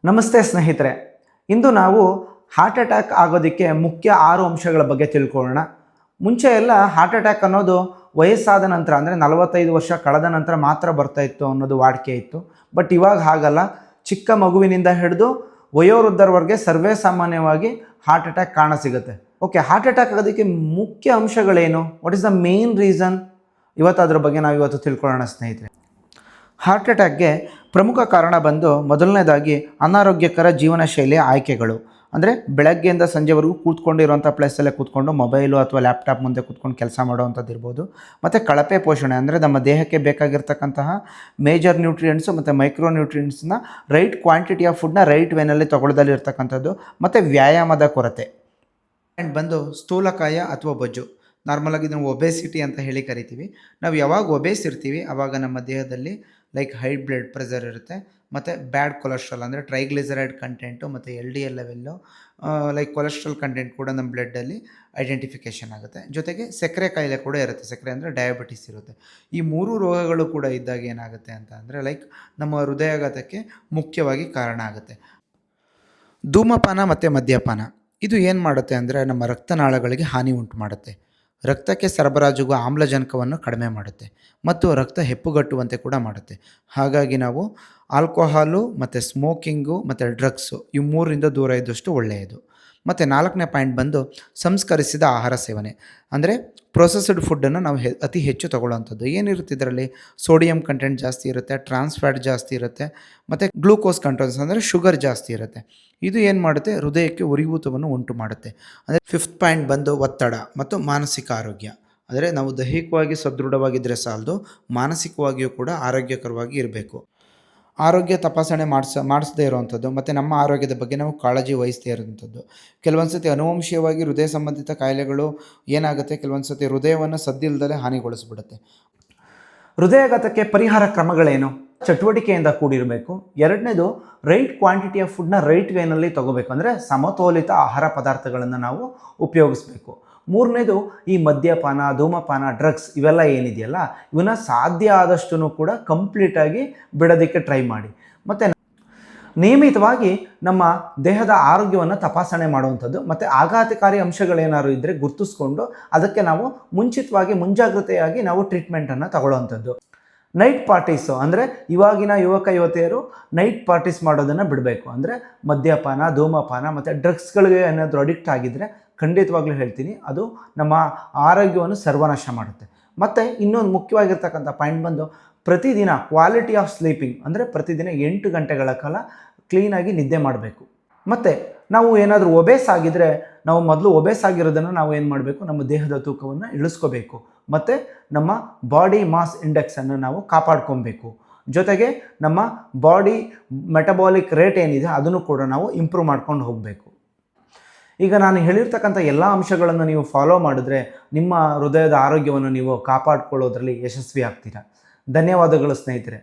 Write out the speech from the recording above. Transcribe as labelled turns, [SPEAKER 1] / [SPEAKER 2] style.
[SPEAKER 1] ನಮಸ್ತೆ ಸ್ನೇಹಿತರೆ, ಇಂದು ನಾವು ಹಾರ್ಟ್ ಅಟ್ಯಾಕ್ ಆಗೋದಕ್ಕೆ ಮುಖ್ಯ 6 ಅಂಶಗಳ ಬಗ್ಗೆ ತಿಳ್ಕೊಳ್ಳೋಣ. ಮುಂಚೆ ಎಲ್ಲ ಹಾರ್ಟ್ ಅಟ್ಯಾಕ್ ಅನ್ನೋದು ವಯಸ್ಸಾದ ನಂತರ ಅಂದರೆ 45 ವರ್ಷ ಕಳೆದ ನಂತರ ಮಾತ್ರ ಬರ್ತಾ ಇತ್ತು ಅನ್ನೋದು ವಾಡಿಕೆ ಇತ್ತು. ಬಟ್ ಇವಾಗ ಹಾಗಲ್ಲ, ಚಿಕ್ಕ ಮಗುವಿನಿಂದ ಹಿಡಿದು ವಯೋವೃದ್ಧರವರೆಗೆ ಸರ್ವೇ ಸಾಮಾನ್ಯವಾಗಿ ಹಾರ್ಟ್ ಅಟ್ಯಾಕ್ ಕಾಣಸಿಗುತ್ತೆ. ಓಕೆ, ಹಾರ್ಟ್ ಅಟ್ಯಾಕ್ ಆಗೋದಕ್ಕೆ ಮುಖ್ಯ ಅಂಶಗಳೇನು? What is the main reason? ಇವತ್ತು ಅದ್ರ ಬಗ್ಗೆ ನಾವು ಇವತ್ತು ತಿಳ್ಕೊಳ್ಳೋಣ ಸ್ನೇಹಿತರೆ. ಹಾರ್ಟ್ ಅಟ್ಯಾಕ್ಗೆ ಪ್ರಮುಖ ಕಾರಣ ಬಂದು ಮೊದಲನೇದಾಗಿ ಅನಾರೋಗ್ಯಕರ ಜೀವನ ಶೈಲಿಯ ಆಯ್ಕೆಗಳು. ಅಂದರೆ ಬೆಳಗ್ಗೆಯಿಂದ ಸಂಜೆವರೆಗೂ ಕೂತ್ಕೊಂಡಿರೋಂಥ ಪ್ಲೇಸಲ್ಲೇ ಕೂತ್ಕೊಂಡು ಮೊಬೈಲು ಅಥವಾ ಲ್ಯಾಪ್ಟಾಪ್ ಮುಂದೆ ಕೂತ್ಕೊಂಡು ಕೆಲಸ ಮಾಡೋವಂಥದ್ದು ಇರ್ಬೋದು. ಮತ್ತು ಕಳಪೆ ಪೋಷಣೆ, ಅಂದರೆ ನಮ್ಮ ದೇಹಕ್ಕೆ ಬೇಕಾಗಿರ್ತಕ್ಕಂತಹ ಮೇಜರ್ ನ್ಯೂಟ್ರಿಯೆಂಟ್ಸು ಮತ್ತು ಮೈಕ್ರೋ ನ್ಯೂಟ್ರಿಯೆಂಟ್ಸ್ನ ರೈಟ್ ಕ್ವಾಂಟಿಟಿ ಆಫ್ ಫುಡ್ನ ರೈಟ್ ವೇನಲ್ಲಿ ತಗೊಳ್ಳೋದಲ್ಲಿರ್ತಕ್ಕಂಥದ್ದು. ಮತ್ತು ವ್ಯಾಯಾಮದ ಕೊರತೆ. ಆ್ಯಂಡ್ ಬಂದು ಸ್ಥೂಲಕಾಯ ಅಥವಾ ಬೊಜ್ಜು, ನಾರ್ಮಲಾಗಿ ಇದನ್ನು ಒಬೇಸಿಟಿ ಅಂತ ಹೇಳಿ ಕರಿತೀವಿ. ನಾವು ಯಾವಾಗ ಒಬೇಸ್ ಇರ್ತೀವಿ ಆವಾಗ ನಮ್ಮ ದೇಹದಲ್ಲಿ ಲೈಕ್ ಹೈ ಬ್ಲಡ್ ಪ್ರೆಷರ್ ಇರುತ್ತೆ, ಮತ್ತು ಬ್ಯಾಡ್ ಕೊಲೆಸ್ಟ್ರಾಲ್ ಅಂದರೆ ಟ್ರೈಗ್ಲಿಸರೈಡ್ ಕಂಟೆಂಟು ಮತ್ತು LDL level, like cholesterol content ಕೂಡ ನಮ್ಮ ಬ್ಲಡ್ಡಲ್ಲಿ ಐಡೆಂಟಿಫಿಕೇಷನ್ ಆಗುತ್ತೆ. ಜೊತೆಗೆ ಸಕ್ಕರೆ ಕಾಯಿಲೆ ಕೂಡ ಇರುತ್ತೆ. ಸಕ್ಕರೆ ಅಂದರೆ ಡಯಾಬಿಟಿಸ್ ಇರುತ್ತೆ. ಈ 3 ರೋಗಗಳು ಕೂಡ ಇದ್ದಾಗ ಏನಾಗುತ್ತೆ ಅಂತ ಅಂದರೆ ಲೈಕ್ ನಮ್ಮ ಹೃದಯಾಘಾತಕ್ಕೆ ಮುಖ್ಯವಾಗಿ ಕಾರಣ ಆಗುತ್ತೆ. ಧೂಮಪಾನ ಮತ್ತು ಮದ್ಯಪಾನ ಇದು ಏನು ಮಾಡುತ್ತೆ ಅಂದರೆ ನಮ್ಮ ರಕ್ತನಾಳಗಳಿಗೆ ಹಾನಿ ಉಂಟು ಮಾಡುತ್ತೆ. ರಕ್ತಕ್ಕೆ ಸರಬರಾಜುಗುವ ಆಮ್ಲಜನಕವನ್ನು ಕಡಿಮೆ ಮಾಡುತ್ತೆ ಮತ್ತು ರಕ್ತ ಹೆಪ್ಪುಗಟ್ಟುವಂತೆ ಕೂಡ ಮಾಡುತ್ತೆ. ಹಾಗಾಗಿ ನಾವು ಆಲ್ಕೋಹಾಲು ಮತ್ತು ಸ್ಮೋಕಿಂಗು ಮತ್ತು ಡ್ರಗ್ಸು ಈ 3ರಿಂದ ದೂರ ಇದ್ದಷ್ಟು ಒಳ್ಳೆಯದು. ಮತ್ತು 4ನೇ ಪಾಯಿಂಟ್ ಬಂದು ಸಂಸ್ಕರಿಸಿದ ಆಹಾರ ಸೇವನೆ, ಅಂದರೆ ಪ್ರೊಸೆಸ್ಡ್ ಫುಡ್ಡನ್ನು ನಾವು ಅತಿ ಹೆಚ್ಚು ತೊಗೊಳ್ಳೋವಂಥದ್ದು. ಏನಿರುತ್ತೆ ಇದರಲ್ಲಿ? ಸೋಡಿಯಂ ಕಂಟೆಂಟ್ ಜಾಸ್ತಿ ಇರುತ್ತೆ, ಟ್ರಾನ್ಸ್ ಫ್ಯಾಟ್ ಜಾಸ್ತಿ ಇರುತ್ತೆ, ಮತ್ತು ಗ್ಲೂಕೋಸ್ ಕಂಟೆಂಟ್ಸ್ ಅಂದರೆ ಶುಗರ್ ಜಾಸ್ತಿ ಇರುತ್ತೆ. ಇದು ಏನು ಮಾಡುತ್ತೆ? ಹೃದಯಕ್ಕೆ ಉರಿಯೂತವನ್ನು ಉಂಟು ಮಾಡುತ್ತೆ. ಅಂದರೆ 5th ಪಾಯಿಂಟ್ ಬಂದು ಒತ್ತಡ ಮತ್ತು ಮಾನಸಿಕ ಆರೋಗ್ಯ. ಅಂದರೆ ನಾವು ದೈಹಿಕವಾಗಿ ಸದೃಢವಾಗಿದ್ದರೆ ಸಾಲದು, ಮಾನಸಿಕವಾಗಿಯೂ ಕೂಡ ಆರೋಗ್ಯಕರವಾಗಿ ಇರಬೇಕು. ಆರೋಗ್ಯ ತಪಾಸಣೆ ಮಾಡಿಸದೇ ಇರೋವಂಥದ್ದು ಮತ್ತು ನಮ್ಮ ಆರೋಗ್ಯದ ಬಗ್ಗೆ ನಾವು ಕಾಳಜಿ ವಹಿಸದೇ ಇರೋವಂಥದ್ದು. ಕೆಲವೊಂದು ಸತಿ ಅನುವಂಶೀಯವಾಗಿ ಹೃದಯ ಸಂಬಂಧಿತ ಕಾಯಿಲೆಗಳು ಏನಾಗುತ್ತೆ, ಕೆಲವೊಂದು ಸತಿ ಹೃದಯವನ್ನು ಸದ್ದಿಲ್ಲದಲೇ ಹಾನಿಗೊಳಿಸ್ಬಿಡುತ್ತೆ. ಹೃದಯಾಘಾತಕ್ಕೆ ಪರಿಹಾರ ಕ್ರಮಗಳೇನು? ಚಟುವಟಿಕೆಯಿಂದ ಕೂಡಿರಬೇಕು. 2ನೇದು ರೈಟ್ ಕ್ವಾಂಟಿಟಿ ಆಫ್ ಫುಡ್ನ ರೈಟ್ ವೇನಲ್ಲಿ ತೊಗೋಬೇಕು, ಅಂದರೆ ಸಮತೋಲಿತ ಆಹಾರ ಪದಾರ್ಥಗಳನ್ನು ನಾವು ಉಪಯೋಗಿಸ್ಬೇಕು. 3ನೇದು ಈ ಮದ್ಯಪಾನ, ಧೂಮಪಾನ, ಡ್ರಗ್ಸ್ ಇವೆಲ್ಲ ಏನಿದೆಯಲ್ಲ ಇವನ್ನ ಸಾಧ್ಯ ಆದಷ್ಟು ಕೂಡ ಕಂಪ್ಲೀಟಾಗಿ ಬಿಡೋದಕ್ಕೆ ಟ್ರೈ ಮಾಡಿ. ಮತ್ತು ನಿಯಮಿತವಾಗಿ ನಮ್ಮ ದೇಹದ ಆರೋಗ್ಯವನ್ನು ತಪಾಸಣೆ ಮಾಡುವಂಥದ್ದು ಮತ್ತು ಆಘಾತಕಾರಿ ಅಂಶಗಳೇನಾದ್ರು ಇದ್ದರೆ ಗುರುತಿಸ್ಕೊಂಡು ಅದಕ್ಕೆ ನಾವು ಮುಂಚಿತವಾಗಿ ಮುಂಜಾಗ್ರತೆಯಾಗಿ ನಾವು ಟ್ರೀಟ್ಮೆಂಟನ್ನು ತಗೊಳ್ಳೋವಂಥದ್ದು. ನೈಟ್ ಪಾರ್ಟೀಸು ಅಂದರೆ ಇವಾಗಿನ ಯುವಕ ಯುವತಿಯರು ನೈಟ್ ಪಾರ್ಟೀಸ್ ಮಾಡೋದನ್ನು ಬಿಡಬೇಕು. ಅಂದರೆ ಮದ್ಯಪಾನ, ಧೂಮಪಾನ ಮತ್ತು ಡ್ರಗ್ಸ್ಗಳಿಗೆ ಏನಾದರೂ ಅಡಿಕ್ಟ್ ಆಗಿದ್ದರೆ ಖಂಡಿತವಾಗ್ಲೂ ಹೇಳ್ತೀನಿ ಅದು ನಮ್ಮ ಆರೋಗ್ಯವನ್ನು ಸರ್ವನಾಶ ಮಾಡುತ್ತೆ. ಮತ್ತು ಇನ್ನೊಂದು ಮುಖ್ಯವಾಗಿರ್ತಕ್ಕಂಥ ಪಾಯಿಂಟ್ ಬಂದು ಪ್ರತಿದಿನ ಕ್ವಾಲಿಟಿ ಆಫ್ ಸ್ಲೀಪಿಂಗ್, ಅಂದರೆ ಪ್ರತಿದಿನ 8 ಗಂಟೆಗಳ ಕಾಲ ಕ್ಲೀನಾಗಿ ನಿದ್ದೆ ಮಾಡಬೇಕು. ಮತ್ತು ನಾವು ಏನಾದರೂ ಒಬೇಸ್ ಆಗಿದ್ದರೆ ನಾವು ಮೊದಲು ಒಬೇಸ್ ಆಗಿರೋದನ್ನು ನಾವು ಏನು ಮಾಡಬೇಕು, ನಮ್ಮ ದೇಹದ ತೂಕವನ್ನು ಇಳಿಸ್ಕೋಬೇಕು ಮತ್ತು ನಮ್ಮ ಬಾಡಿ ಮಾಸ್ ಇಂಡೆಕ್ಸನ್ನು ನಾವು ಕಾಪಾಡ್ಕೊಬೇಕು. ಜೊತೆಗೆ ನಮ್ಮ ಬಾಡಿ ಮೆಟಬಾಲಿಕ್ ರೇಟ್ ಏನಿದೆ ಅದನ್ನು ಕೂಡ ನಾವು ಇಂಪ್ರೂವ್ ಮಾಡ್ಕೊಂಡು ಹೋಗಬೇಕು. ಈಗ ನಾನು ಹೇಳಿರ್ತಕ್ಕಂಥ ಎಲ್ಲ ಅಂಶಗಳನ್ನು ನೀವು ಫಾಲೋ ಮಾಡಿದ್ರೆ ನಿಮ್ಮ ಹೃದಯದ ಆರೋಗ್ಯವನ್ನು ನೀವು ಕಾಪಾಡಿಕೊಳ್ಳೋದ್ರಲ್ಲಿ ಯಶಸ್ವಿ ಆಗ್ತೀರಾ. ಧನ್ಯವಾದಗಳು ಸ್ನೇಹಿತರೆ.